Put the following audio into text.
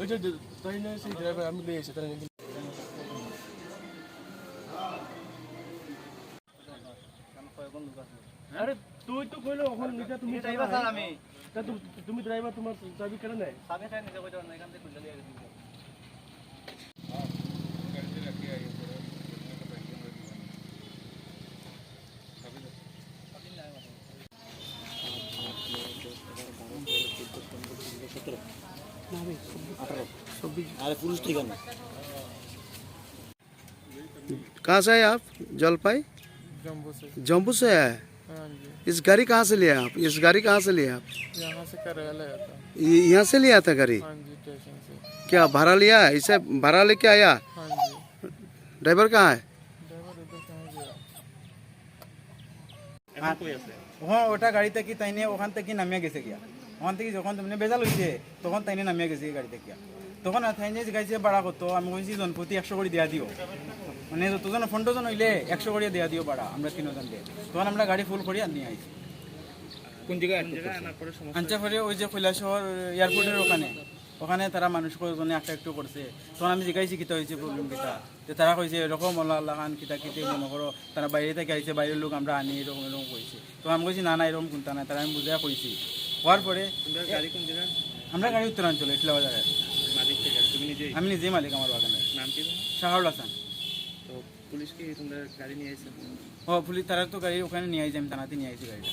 ওই যে তাই না সেই ড্রাইভার আমি লিয়ে এসে তাই নাকি আরে তুই তো কইলো ওখানে নিতে তুমি ড্রাইভার স্যার আমি তা তুমি ড্রাইভার তোমার চাবি কেন নাই চাবি খাই নিতে কইতো না এখান থেকে খুলে দিয়ে গেছি গাড়িতে রাখি আই अरे पुलिस ठिकाना कहाँ से आए आप? जलपाई जम्मू से आए? हाँ जी इस गाड़ी कहाँ से लिया आप? इस गाड़ी कहाँ से लिया आप? यहाँ से कराया था यहाँ से लिया था गाड़ी? हाँ जी स्टेशन से क्या भाड़ा लिया है? इसे भाड़ा लेके आया? हाँ जी ड्राइवर कहाँ है? ड्राइवर इधर कहाँ गया ওখান ওটা গাড়ি থেকে তাইনে ওখান থেকে নামিয়ে গেছে গিয়া ওখান থেকে যখন তুমি বেজাল হয়েছে তখন তাইনে নামিয়ে গেছে গাড়ি থেকে তখন তাইনে গাইছে ভাড়া কত আমি কইছি জনপ্রতি 100 করে দেওয়া দিও মানে যতজন ফোনটোজন হইলে 100 করে দেওয়া দিও ভাড়া আমরা তিনজন দিয়ে তখন আমরা গাড়ি ফুল করে নিয়ে আইছি কোন জায়গায় আনচা করে ওই যে কৈলাসহর এয়ারপোর্টের ওখানে তারা মানুষ কয়েকজনে একটা একটু করছে তখন আমি জিজ্ঞাসি কিতা হয়েছে প্রবলেম কিতা যে তারা কইছে এরকম আল্লাহ আল্লাহ খান কিতা কিতে মনে করো তারা বাইরে থেকে আইছে বাইরের লোক আমরা আনি এরকম এরকম কইছে তো আমি কইছি না না এরকম কোনটা না তারা আমি বুঝাই কইছি হওয়ার পরে গাড়ি কোন জায়গা আমরা গাড়ি উত্তরাঞ্চলে ইটলা বাজারে মালিক থেকে তুমি নিজেই আমি নিজেই মালিক আমার বাগানের নাম কি শাহরুল হাসান তো পুলিশ কি তোমরা গাড়ি নিয়ে আইছে ও পুলিশ তারা তো গাড়ি ওখানে নিয়ে আইছে আমি থানাতে নিয়ে আইছি গাড়িটা